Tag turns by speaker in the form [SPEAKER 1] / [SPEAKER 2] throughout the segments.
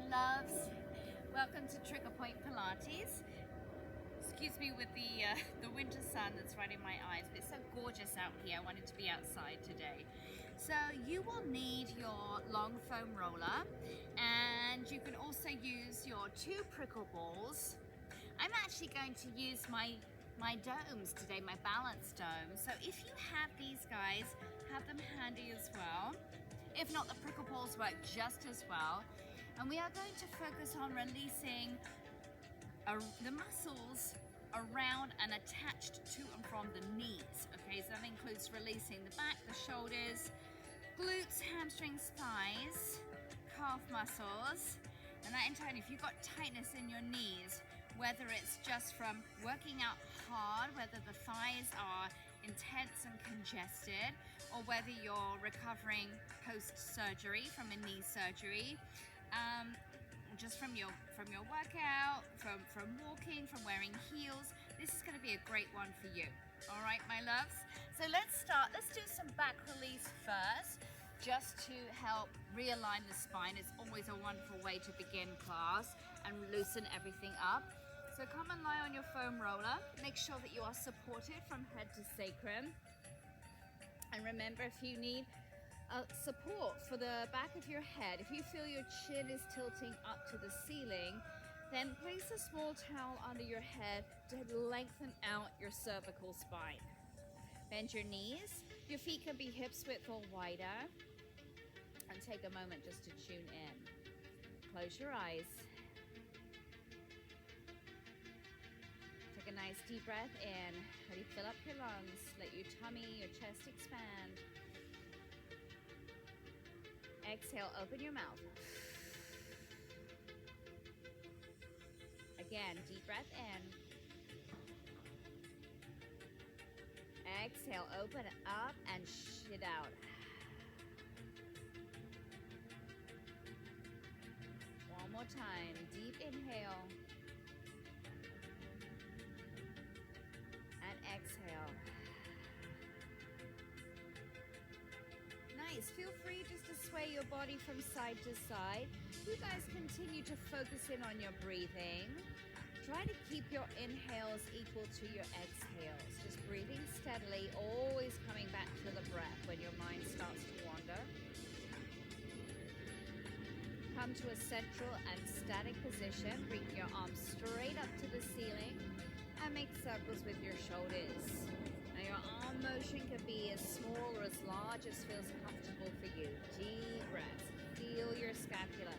[SPEAKER 1] loves. Welcome to Trigger Point Pilates. Excuse me with the winter sun that's right in my eyes, but it's so gorgeous out here. I wanted to be outside today. So you will need your long foam roller, and you can also use your 2 prickle balls. I'm actually going to use my domes today, my balance domes. So if you have these guys, have them handy as well. If not, the prickle balls work just as well. And we are going to focus on releasing the muscles around and attached to and from the knees. Okay, so that includes releasing the back, the shoulders, glutes, hamstrings, thighs, calf muscles. And that in turn, if you've got tightness in your knees, whether it's just from working out hard, whether the thighs are intense and congested, or whether you're recovering post-surgery from a knee surgery, just from your workout, from walking, from wearing heels, this is going to be a great one for you. All right, my loves. So let's start. Let's do some back release first, just to help realign the spine. It's always a wonderful way to begin class and loosen everything up. So come and lie on your foam roller. Make sure that you are supported from head to sacrum. And remember, if you need support for the back of your head, if you feel your chin is tilting up to the ceiling, then place a small towel under your head to lengthen out your cervical spine. Bend your knees. Your feet can be hips width or wider. And take a moment just to tune in. Close your eyes. Take a nice deep breath in. Ready, fill up your lungs. Let your tummy, your chest expand. Exhale, open your mouth. Again, deep breath in. Exhale, open it up and shit out. One more time, deep inhale. And exhale. Nice. Feel free just to sway your body from side to side. You guys continue to focus in on your breathing. Try to keep your inhales equal to your exhales. Just breathing steadily, always coming back to the breath when your mind starts to wander. Come to a central and static position. Bring your arms straight up to the ceiling and make circles with your shoulders. Now your arm motion can be as small or as large as feels comfortable for you. Deep breaths. Feel your scapula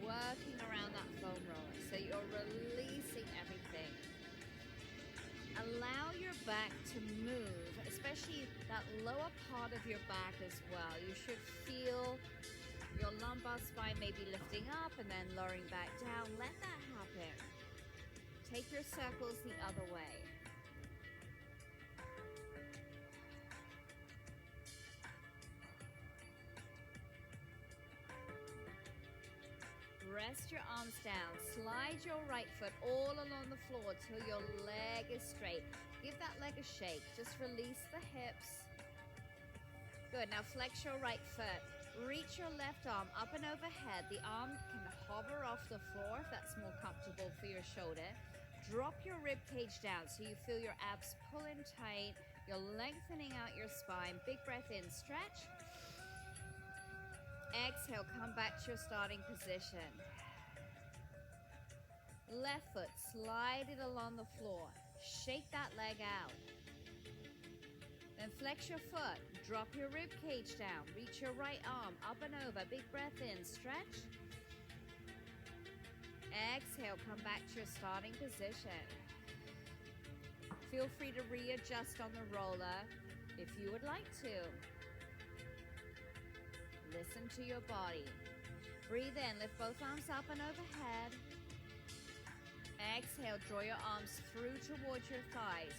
[SPEAKER 1] working around that foam roller so you're releasing everything. Allow your back to move, especially that lower part of your back as well. You should feel your lumbar spine maybe lifting up and then lowering back down. Let that happen. Take your circles the other way. Rest your arms down. Slide your right foot all along the floor till your leg is straight. Give that leg a shake. Just release the hips. Good. Now flex your right foot. Reach your left arm up and overhead. The arm can hover off the floor if that's more comfortable for your shoulder. Drop your rib cage down so you feel your abs pull in tight. You're lengthening out your spine. Big breath in, stretch. Exhale, come back to your starting position. Left foot, slide it along the floor. Shake that leg out. Then flex your foot, drop your rib cage down. Reach your right arm up and over. Big breath in, stretch. Exhale, come back to your starting position. Feel free to readjust on the roller if you would like to. Listen to your body. Breathe in, lift both arms up and overhead. Exhale, draw your arms through towards your thighs.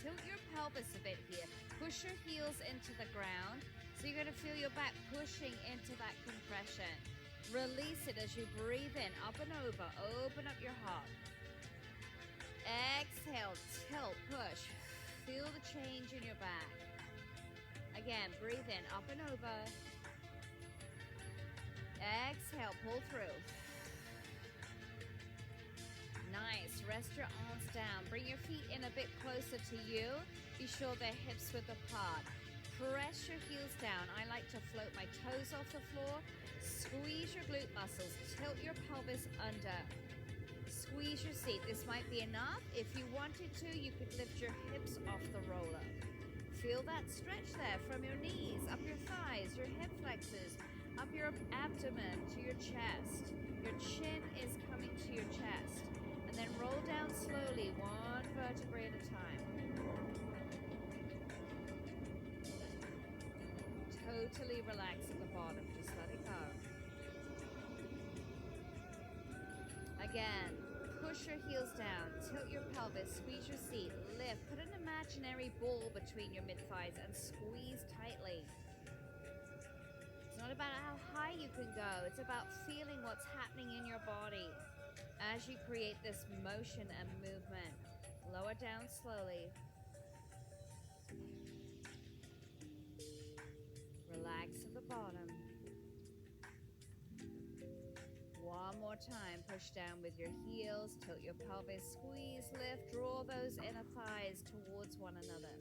[SPEAKER 1] Tilt your pelvis a bit here. Push your heels into the ground. So you're going to feel your back pushing into that compression. Release it as you breathe in, up and over. Open up your heart. Exhale, tilt, push. Feel the change in your back. Again, breathe in, up and over. Exhale, pull through. Nice. Rest your arms down. Bring your feet in a bit closer to you. Be sure they're hips width apart. Press your heels down. I like to float my toes off the floor. Squeeze your glute muscles. Tilt your pelvis under. Squeeze your seat. This might be enough. If you wanted to, you could lift your hips off the roller. Feel that stretch there from your knees, up your thighs, your hip flexors, up your abdomen to your chest. Your chin is coming to your chest. And then roll down slowly, one vertebrae at a time. Totally relax at the bottom. Just let it go. Again, push your heels down, tilt your pelvis, squeeze your seat, lift, put an imaginary ball between your mid-thighs and squeeze tightly. It's not about how high you can go, it's about feeling what's happening in your body as you create this motion and movement. Lower down slowly. Relax at the bottom. One more time, push down with your heels, tilt your pelvis, squeeze, lift, draw those inner thighs towards one another.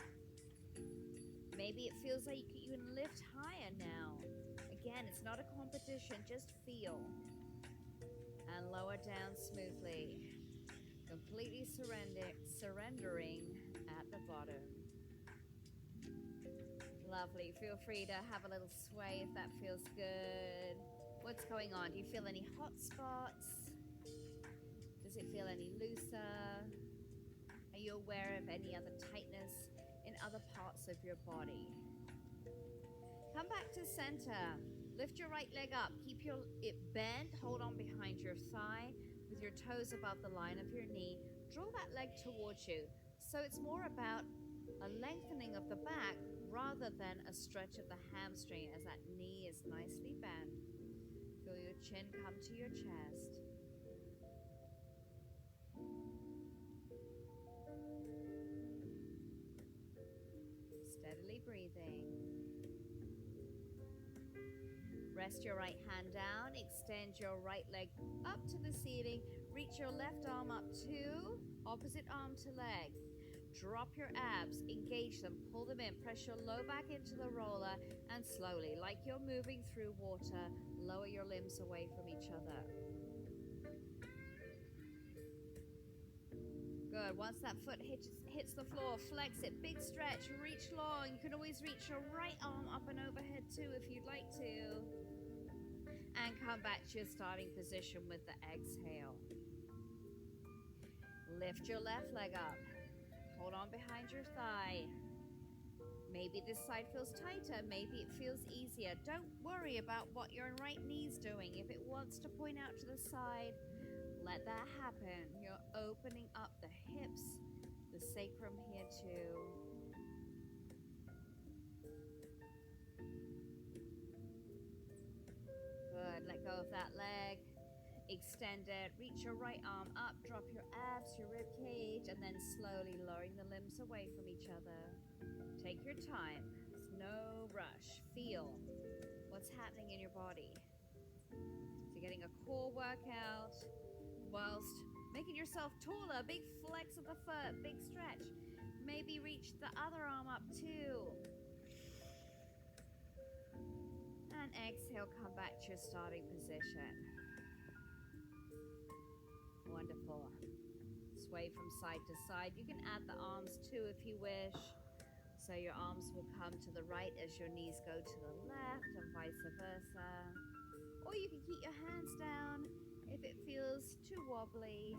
[SPEAKER 1] Maybe it feels like you can lift higher now. Again, it's not a competition, just feel. And lower down smoothly, completely surrendering at the bottom. Lovely, feel free to have a little sway if that feels good. What's going on? Do you feel any hot spots? Does it feel any looser? Are you aware of any other tightness in other parts of your body? Come back to center. Lift your right leg up. Keep it bent. Hold on behind your thigh with your toes above the line of your knee. Draw that leg towards you. So it's more about a lengthening of the back rather than a stretch of the hamstring as that knee is nicely bent. Feel your chin come to your chest. Steadily breathing. Rest your right hand down. Extend your right leg up to the ceiling. Reach your left arm up to opposite arm to leg. Drop your abs, engage them, pull them in, press your low back into the roller, and slowly, like you're moving through water, lower your limbs away from each other. Good. Once that foot hits the floor, flex it, big stretch, reach long. You can always reach your right arm up and overhead too if you'd like to. And come back to your starting position with the exhale. Lift your left leg up. Hold on behind your thigh. Maybe this side feels tighter, maybe it feels easier. Don't worry about what your right knee's doing. If it wants to point out to the side, let that happen. You're opening up the hips, the sacrum here too. Good, let go of that leg. Extend it, reach your right arm up, drop your abs, your rib cage, and then slowly lowering the limbs away from each other. Take your time, there's no rush. Feel what's happening in your body. So getting a core workout whilst making yourself taller, big flex of the foot, big stretch. Maybe reach the other arm up too. And exhale, come back to your starting position. Wonderful. Sway from side to side. You can add the arms too if you wish. So your arms will come to the right as your knees go to the left and vice versa. Or you can keep your hands down if it feels too wobbly.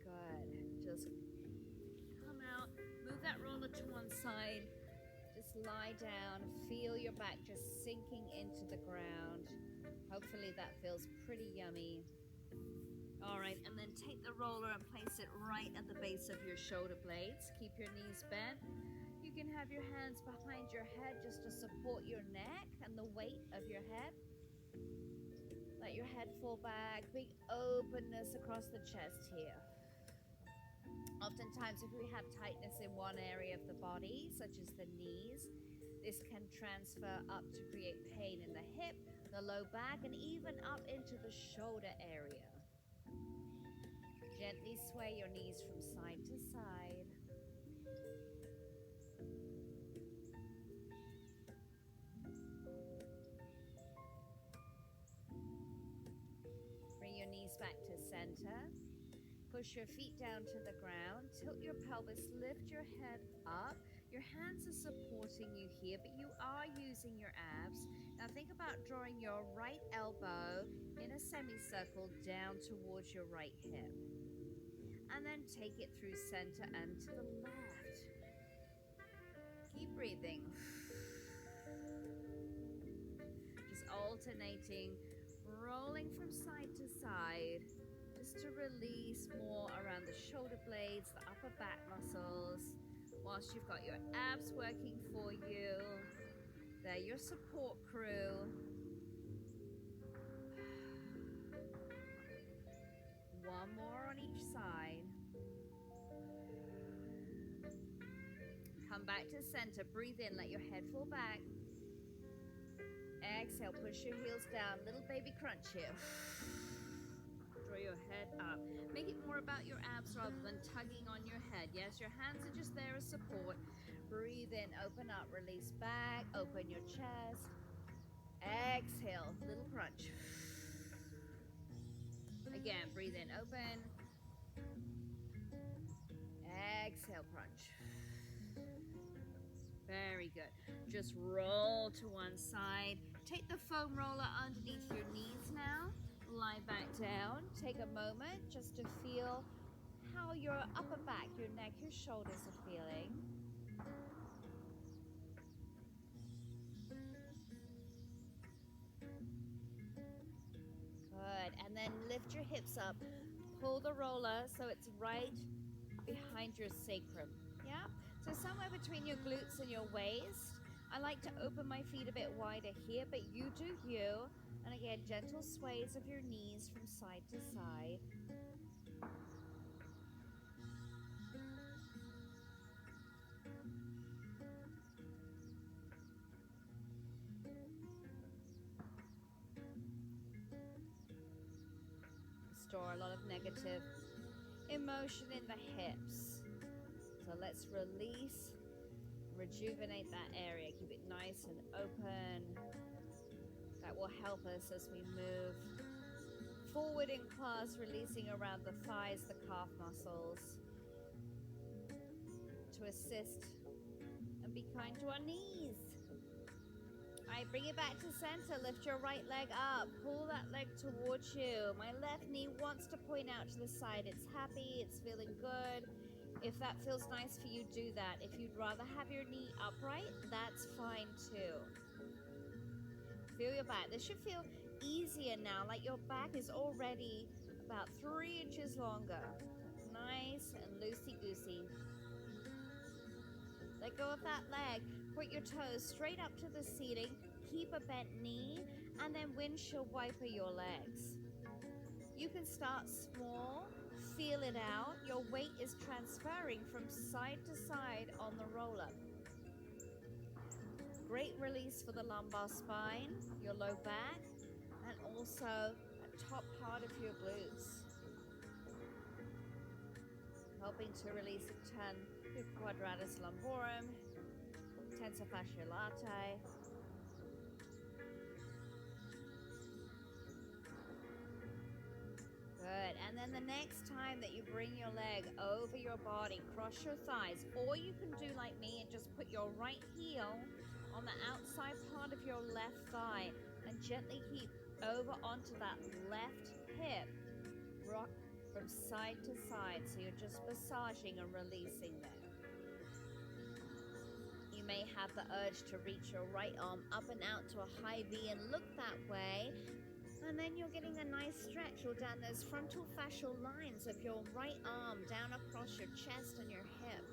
[SPEAKER 1] Good. Just come out, move that roller to one side. Just lie down, feel your back just sinking into the ground. Hopefully that feels pretty yummy. All right, and then take the roller and place it right at the base of your shoulder blades. Keep your knees bent. You can have your hands behind your head just to support your neck and the weight of your head. Let your head fall back, big openness across the chest here. Oftentimes, if we have tightness in one area of the body, such as the knees, This can transfer up to create pain in the hip, the low back, and even up into the shoulder area. Gently sway your knees from side to side. Bring your knees back to center. Push your feet down to the ground. Tilt your pelvis, lift your head up. Your hands are supporting you here, but you are using your abs. Now think about drawing your right elbow in a semicircle down towards your right hip. And then take it through center and to the left. Keep breathing. Just alternating, rolling from side to side, just to release more around the shoulder blades, the upper back muscles, whilst you've got your abs working for you. They're your support crew. One more on each side. Come back to center. Breathe in, let your head fall back. Exhale, push your heels down. Little baby crunch here. Draw your head up. Make it more about your abs rather than tugging on your head. Yes, your hands are just there as support. Breathe in, open up, release back, open your chest. Exhale, little crunch. Again, breathe in, open. Exhale, crunch. Very good. Just roll to one side. Take the foam roller underneath your knees now. Lie back down. Take a moment just to feel how your upper back, your neck, your shoulders are feeling. Good. And then lift your hips up. Pull the roller so it's right behind your sacrum. Yeah? So somewhere between your glutes and your waist. I like to open my feet a bit wider here, but you do you. And again, gentle sways of your knees from side to side. Store a lot of negative emotion in the hips. So let's release, rejuvenate that area. Keep it nice and open. That will help us as we move forward in class, releasing around the thighs, the calf muscles, to assist and be kind to our knees. All right, bring it back to center. Lift your right leg up. Pull that leg towards you. My left knee wants to point out to the side. It's happy. It's feeling good. If that feels nice for you, do that. If you'd rather have your knee upright, that's fine too. Feel your back. This should feel easier now, like your back is already about 3 inches longer. Nice and loosey-goosey. Let go of that leg. Point your toes straight up to the ceiling. Keep a bent knee, and then windshield wiper your legs. You can start small, feel it out. Your weight is transferring from side to side on the roller. Great release for the lumbar spine, your low back, and also the top part of your glutes. Helping to release and turn your quadratus lumborum, tensor fasciae latae. Good. And then the next time that you bring your leg over your body, cross your thighs, or you can do like me and just put your right heel on the outside part of your left thigh and gently keep over onto that left hip. Rock from side to side, so you're just massaging and releasing there. You may have the urge to reach your right arm up and out to a high V and look that way. And then you're getting a nice stretch all down those frontal fascial lines of your right arm down across your chest and your hip.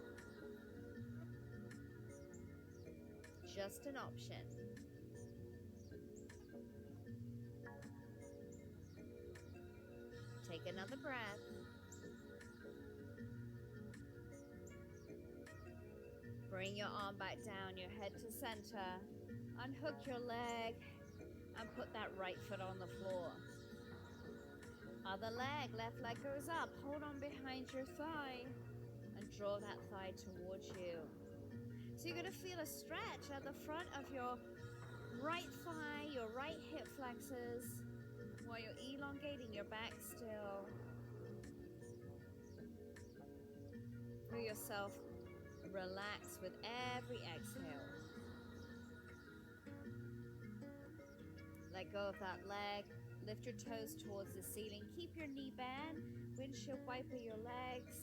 [SPEAKER 1] Just an option. Take another breath. Bring your arm back down, your head to center. Unhook your leg and put that right foot on the floor. Other leg, left leg goes up. Hold on behind your thigh and draw that thigh towards you. So you're going to feel a stretch at the front of your right thigh, your right hip flexors, while you're elongating your back still. Feel yourself relax with every exhale. Let go of that leg. Lift your toes towards the ceiling. Keep your knee bent. Windshield wiper your legs.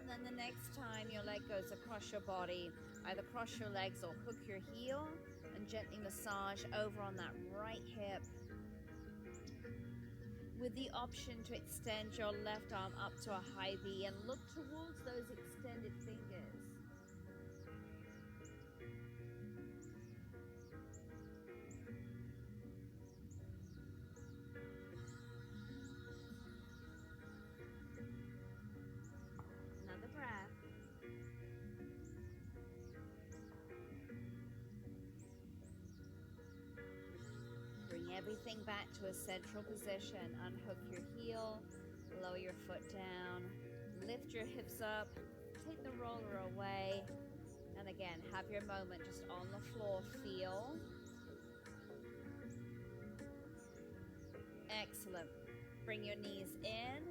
[SPEAKER 1] And then the next time your leg goes across your body, either cross your legs or hook your heel and gently massage over on that right hip, with the option to extend your left arm up to a high V and look towards those extended fingers. Another breath. Bring everything back to a central position. Unhook your heel, lower your foot down, lift your hips up, take the roller away, and again, have your moment just on the floor. Feel. Excellent. Bring your knees in,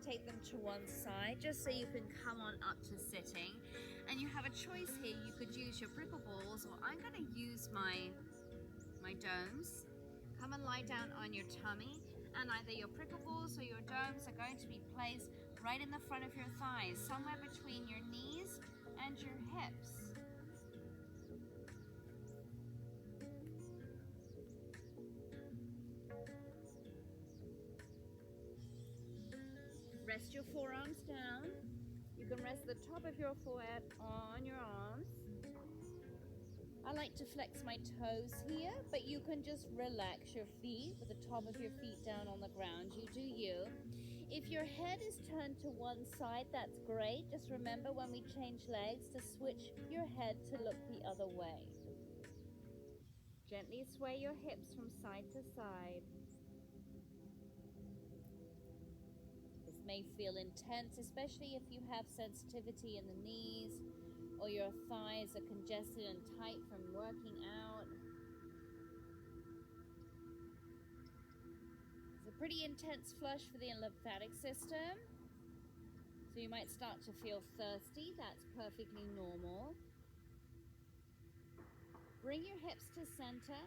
[SPEAKER 1] take them to one side just so you can come on up to sitting. And you have a choice here. You could use your prickle balls, or I'm going to use my domes. Come and lie down on your tummy, and either your prickle balls or your domes are going to be placed right in the front of your thighs, somewhere between your knees and your hips. Rest your forearms down. You can rest the top of your forehead on your arms. I like to flex my toes here, but you can just relax your feet with the top of your feet down on the ground. You do you. If your head is turned to one side, that's great. Just remember when we change legs to switch your head to look the other way. Gently sway your hips from side to side. This may feel intense, especially if you have sensitivity in the knees or your thighs are congested and tight from working out. It's a pretty intense flush for the lymphatic system, so you might start to feel thirsty. That's perfectly normal. Bring your hips to center,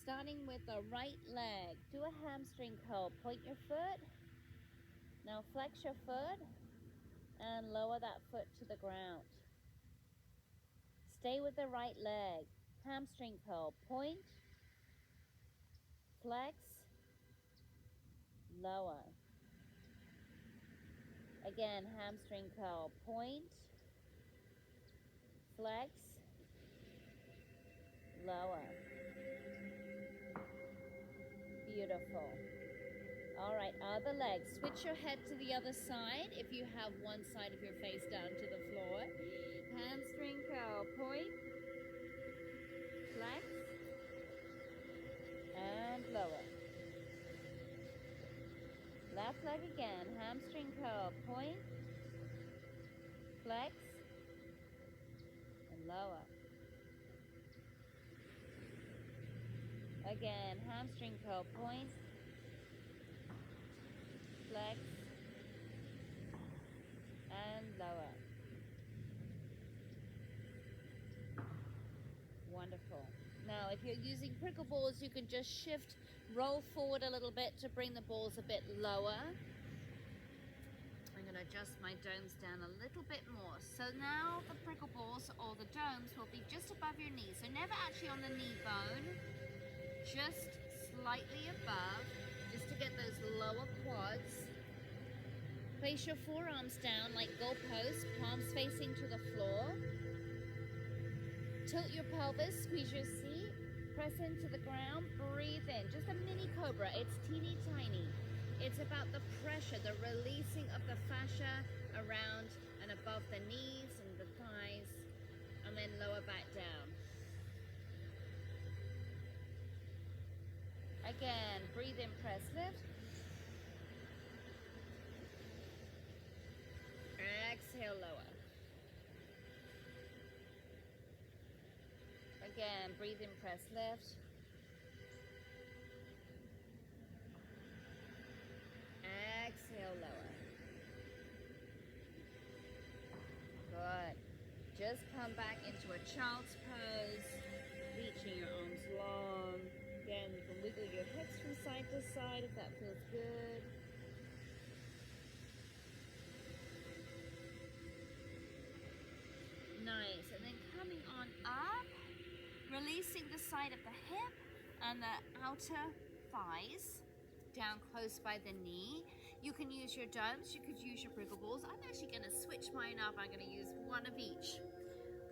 [SPEAKER 1] starting with the right leg. Do a hamstring curl. Point your foot. Now flex your foot and lower that foot to the ground. Stay with the right leg. Hamstring curl. Point, flex, lower. Again, hamstring curl. Point, flex, lower. Beautiful. All right, other leg. Switch your head to the other side if you have one side of your face down to the floor. Hamstring curl. Point, flex, and lower. Left leg again. Hamstring curl. Point, flex, and lower. Again, hamstring curl. Point, flex, and lower. Wonderful. Now, if you're using prickle balls, you can just shift, roll forward a little bit to bring the balls a bit lower. I'm going to adjust my domes down a little bit more. So now the prickle balls or the domes will be just above your knee. So never actually on the knee bone, just slightly above, just to get those lower quads. Place your forearms down like goalposts, palms facing to the floor. Tilt your pelvis, squeeze your seat, press into the ground, breathe in. Just a mini cobra, it's teeny tiny. It's about the pressure, the releasing of the fascia around and above the knees and the thighs, and then lower back down. Again, breathe in, press, lift. Exhale, lower. Again, breathe in, press, lift. Exhale, lower. Good. Just come back into a child's pose, reaching your arms long. Again, you can wiggle your hips from side to side if that feels good. Nice. And then coming on up, releasing the side of the hip and the outer thighs down close by the knee. You can use your domes, you could use your prickle balls. I'm actually going to switch mine up. I'm going to use one of each.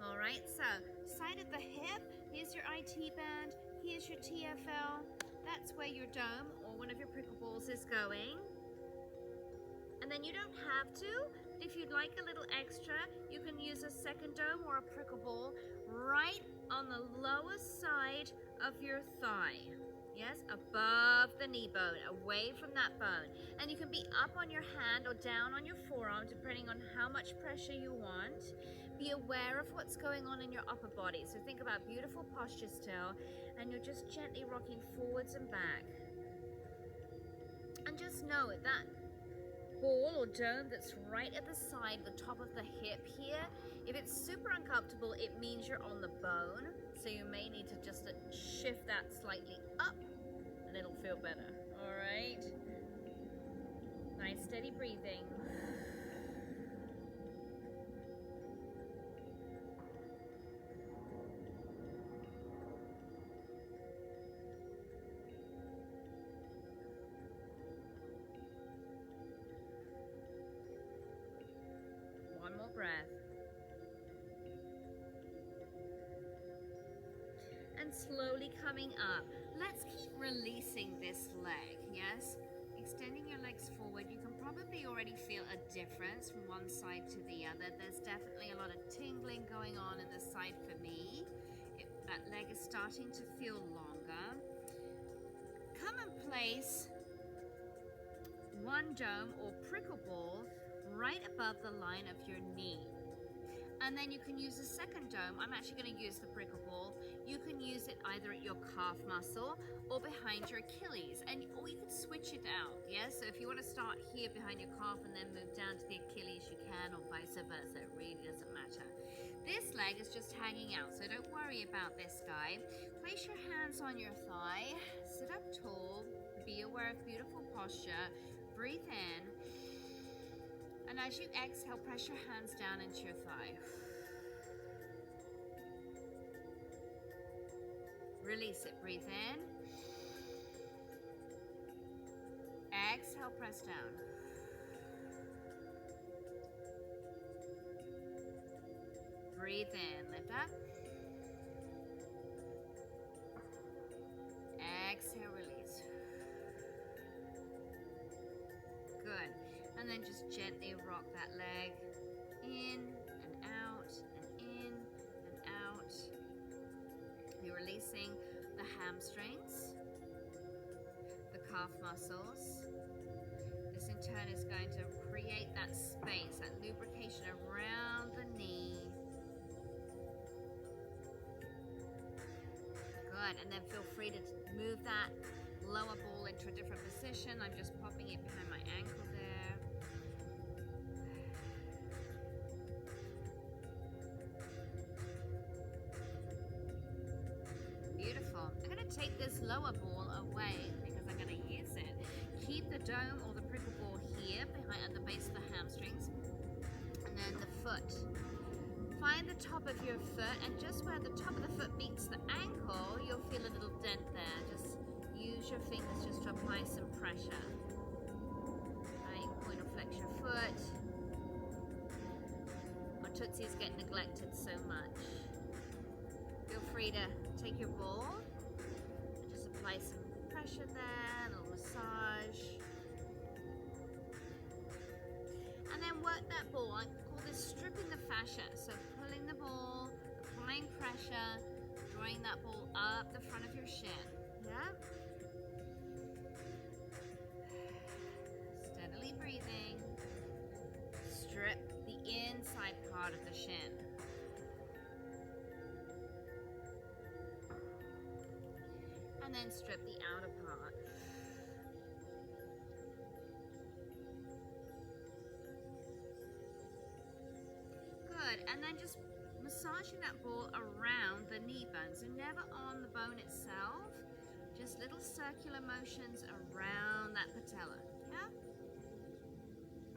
[SPEAKER 1] All right, so side of the hip, here's your IT band, here's your TFL. That's where your dome or one of your prickle balls is going. And then you don't have to. If you'd like a little extra, you can use a second dome or a prickle ball right on the lower side of your thigh. Yes, above the knee bone, away from that bone. And you can be up on your hand or down on your forearm, depending on how much pressure you want. Be aware of what's going on in your upper body. So think about beautiful posture still, and you're just gently rocking forwards and back. And just know that ball or dome that's right at the side, the top of the hip here, if it's super uncomfortable, it means you're on the bone. So you may need to just shift that slightly up and it'll feel better. All right. Nice steady breathing. One more breath. And slowly coming up. Let's keep releasing this leg, yes? Extending your legs forward. You can probably already feel a difference from one side to the other. There's definitely a lot of tingling going on in the side for me. That leg is starting to feel longer. Come and place one dome or prickle ball right above the line of your knee. And then you can use a second dome. I'm actually going to use the prickle ball. You can use it either at your calf muscle or behind your Achilles. Or you can switch it out, yes? So if you want to start here behind your calf and then move down to the Achilles, you can, or vice versa. It really doesn't matter. This leg is just hanging out, so don't worry about this guy. Place your hands on your thigh. Sit up tall. Be aware of beautiful posture. Breathe in. And as you exhale, press your hands down into your thigh. Release it. Breathe in. Exhale, press down. Breathe in. Lift up. Exhale, release. Good. And then just gently rock that leg in and out and in and out. You're releasing the hamstrings, the calf muscles. This in turn is going to create that space, that lubrication around the knee. Good. And then feel free to move that lower ball into a different position. I'm just popping it behind my ankle there. Beautiful. I'm going to take this lower ball away because I'm going to use it. Keep the dome or the prickle ball here behind at the base of the hamstrings. And then the foot. Find the top of your foot, and just where the top of the foot meets the ankle, you'll feel a little dent there. Just use your pressure. Right, point or flex your foot. Our tootsies get neglected so much. Feel free to take your ball and just apply some pressure there, a little massage. And then work that ball. I call this stripping the fascia. So pulling the ball, applying pressure, drawing that ball up the front of your shin. Yeah? Steadily breathing. Strip the inside part of the shin. And then strip the outer part. Good, and then just massaging that ball around the knee bone, so never on the bone itself, just little circular motions around that patella, yeah?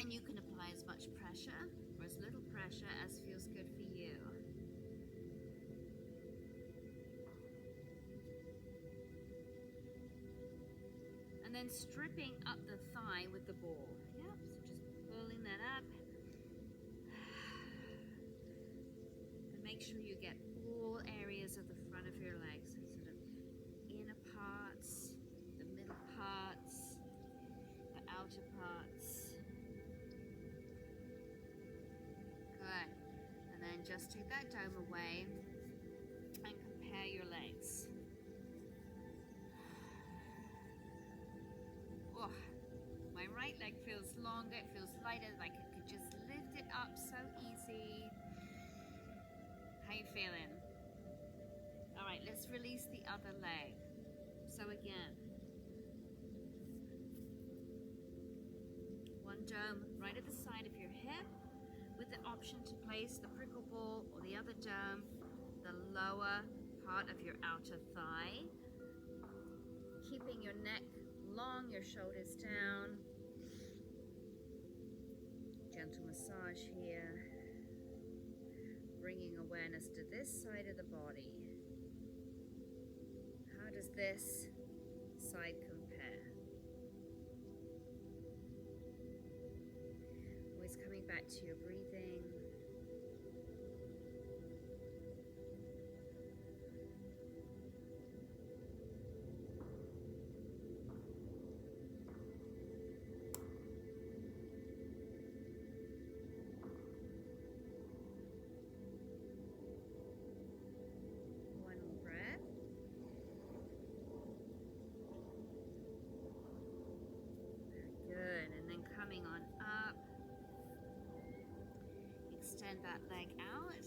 [SPEAKER 1] And you can apply as much pressure or as little pressure as feels good for you. And then stripping up the thigh with the ball, yep, so just pulling that up. Make sure you get all areas of the front of your legs, sort of inner parts, the middle parts, the outer parts. Good. And then just take that dome away and compare your legs. Oh, my right leg feels longer, it feels lighter, like I could just lift it up so easy. How you feeling? All right, let's release the other leg. So again, one dome right at the side of your hip with the option to place the prickle ball or the other dome, the lower part of your outer thigh, keeping your neck long, your shoulders down. Gentle massage here. Bringing awareness to this side of the body. How does this side compare? Always coming back to your breathing. Coming on up, extend that leg out,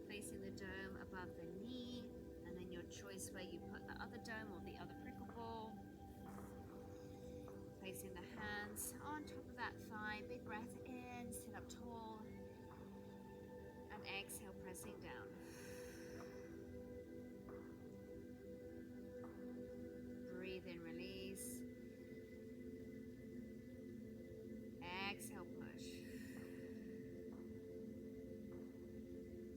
[SPEAKER 1] placing the dome above the knee, and then your choice where you put the other dome or the other prickle ball. Placing the hands on top of that thigh, big breath in, sit up tall, and exhale, pressing down. Breathe in, release. Exhale, push.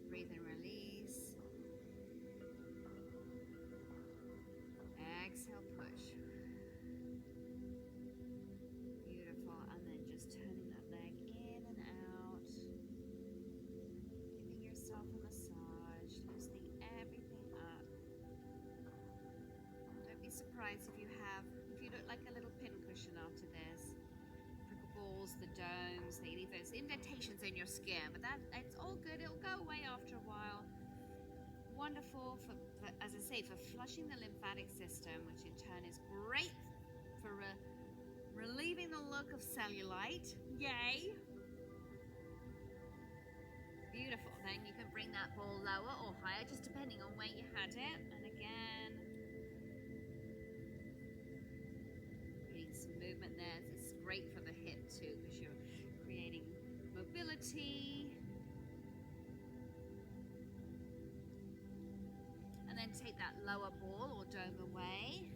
[SPEAKER 1] Breathe in, release. Exhale, push. Beautiful. And then just turning that leg in and out. Giving yourself a massage, loosening everything up. Don't be surprised if you look like a little pin cushion after this. Balls, the domes, they leave those indentations in your skin, but it's all good. It'll go away after a while. Wonderful for, as I say, for flushing the lymphatic system, which in turn is great for relieving the look of cellulite. Yay! Beautiful. Then you can bring that ball lower or higher, just depending on where you had it. And again, creating some movement there. This is great for the hip too, because you're creating mobility. And then take that lower ball or dome away.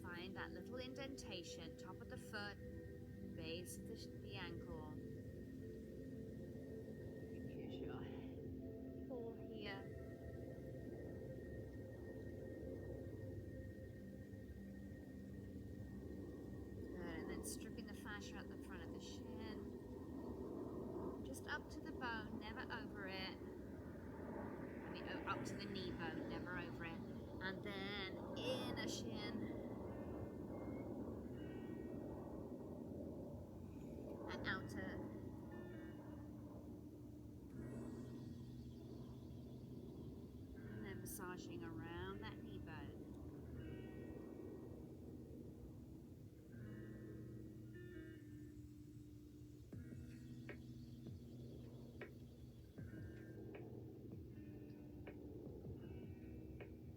[SPEAKER 1] Find that little indentation, top of the foot, base of the ankle. Use your ball here. center. And then massaging around that knee bone.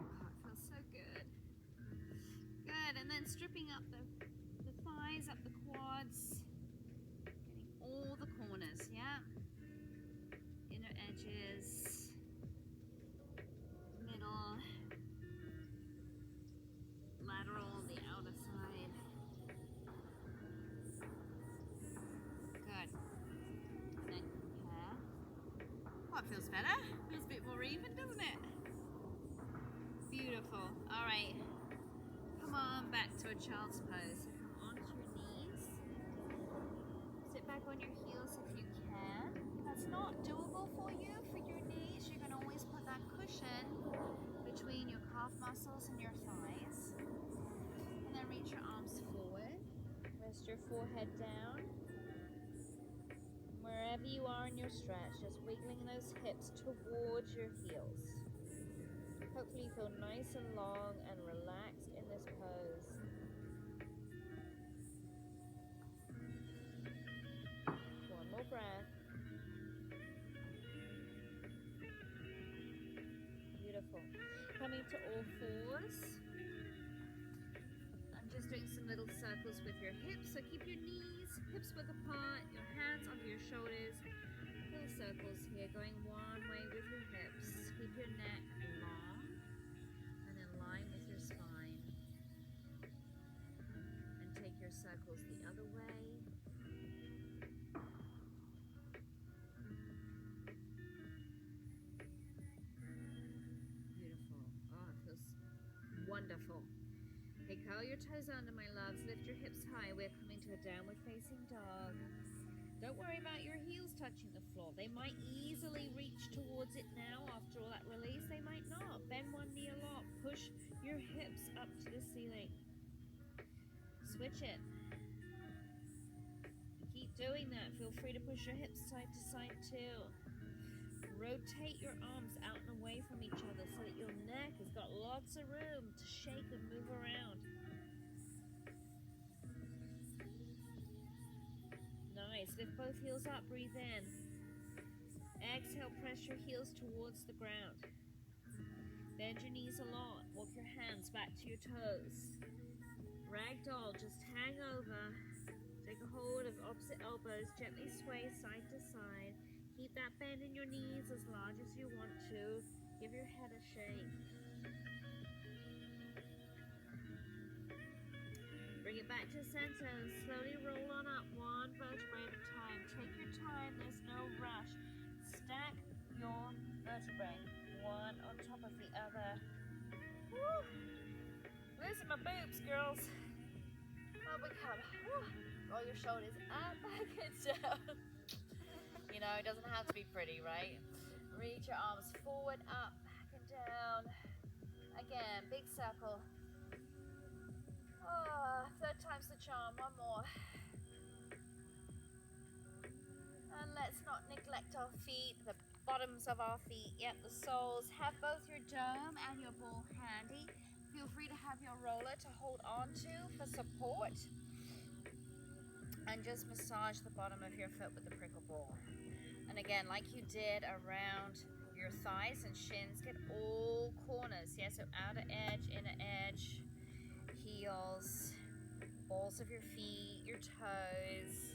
[SPEAKER 1] Oh, it feels so good. Good, and then stripping up the thighs, up the quads, getting all the corners, yeah? Inner edges, middle, lateral, the outer side. Good. And then compare. Oh, it feels better. Feels a bit more even, doesn't it? Beautiful. All right. Come on back to a child's pose. So come onto your knees. Sit back on your heels if you can. If that's not doable for you, for your knees, you can always put that cushion between your calf muscles and your thighs. And then reach your arms forward. Rest your forehead down. Wherever you are in your stretch, just wiggling those hips towards your heels. Hopefully you feel nice and long and relaxed in this pose. One more breath. Beautiful. Coming to all fours. I'm just doing some little circles with your hips. So keep your knees, hips width apart, your hands under your shoulders. Little circles here, going one way with your hips. Keep your neck long and in line with your spine. And take your circles the other way. Beautiful. Oh, it feels wonderful. Okay, curl your toes under, my loves. Lift your hips high. We're coming to a downward facing dog. Don't worry about your heels touching the floor. They might easily reach towards it now after all that release. They might not. Bend one knee a lot. Push your hips up to the ceiling. Switch it. Keep doing that. Feel free to push your hips side to side too. Rotate your arms out and away from each other so that your neck has got lots of room to shake and move around. Nice. Lift both heels up. Breathe in. Exhale. Press your heels towards the ground. Bend your knees a lot. Walk your hands back to your toes. Ragdoll. Just hang over. Take a hold of opposite elbows. Gently sway side to side. Keep that bend in your knees as large as you want to. Give your head a shake. Bring it back to center and slowly roll on up one vertebrae at a time. Take your time, there's no rush. Stack your vertebrae, one on top of the other. Woo! Loosen my boobs, girls. Up we come. Woo! Roll your shoulders up, back and down. You know, it doesn't have to be pretty, right? Reach your arms forward, up, back and down. Again, big circle. Oh, third time's the charm. One more. And let's not neglect our feet, the bottoms of our feet. Yep, the soles. Have both your dome and your ball handy. Feel free to have your roller to hold on to for support. And just massage the bottom of your foot with the prickle ball. And again, like you did around your thighs and shins, get all corners. Yeah, so outer edge, inner edge, heels, balls of your feet, your toes.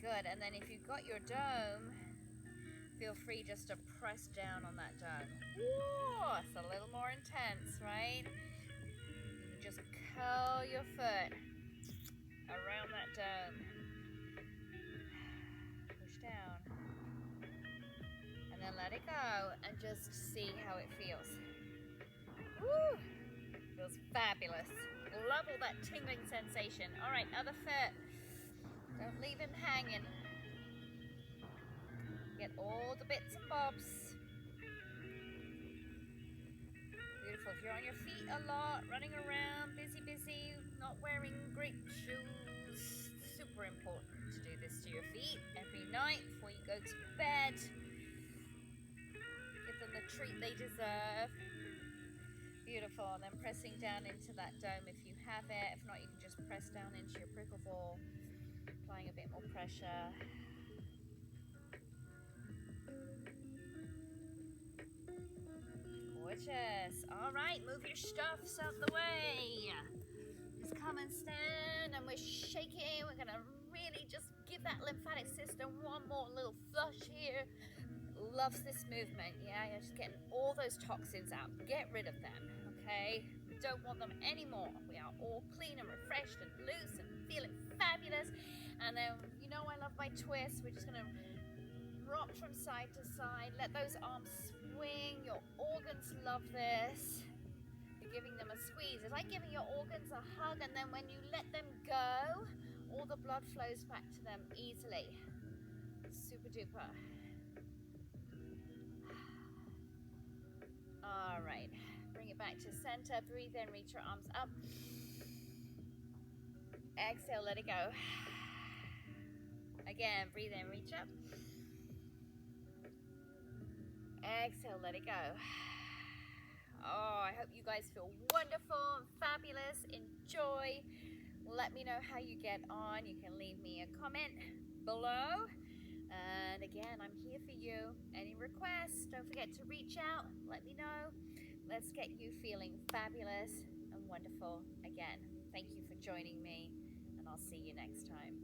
[SPEAKER 1] Good. And then if you've got your dome, feel free just to press down on that dome. Whoa, it's a little more intense, right? You just curl your foot around that dome. Push down. And then let it go and just see how it feels. Woo! Feels fabulous. Love all that tingling sensation. All right, other foot. Don't leave him hanging. Get all the bits and bobs. Beautiful. If you're on your feet a lot, running around, busy, not wearing great shoes, super important. to do this to your feet every night before you go to bed. Give them the treat they deserve. Beautiful. And then pressing down into that dome if you have it. If not, you can just press down into your prickle ball, applying a bit more pressure. Gorgeous. All right, move your stuffs out the way. Just come and stand, and we're shaking. We're gonna really just give that lymphatic system one more little flush here. Loves this movement. Yeah, you're just getting all those toxins out. Get rid of them, okay? We don't want them anymore. We are all clean and refreshed and loose and feeling fabulous. And then, you know, I love my twist. We're just gonna rock from side to side. Let those arms swing. Your organs love this. You're giving them a squeeze. It's like giving your organs a hug, and then when you let them go, all the blood flows back to them easily. Super duper. All right, bring it back to center. Breathe in, reach your arms up. Exhale, let it go. Again, breathe in, reach up. Exhale, let it go. Oh, I hope you guys feel wonderful and fabulous. Enjoy. Let me know how you get on. You can leave me a comment below. And again, I'm here for you. Any requests, don't forget to reach out. Let me know. Let's get you feeling fabulous and wonderful again. Thank you for joining me, and I'll see you next time.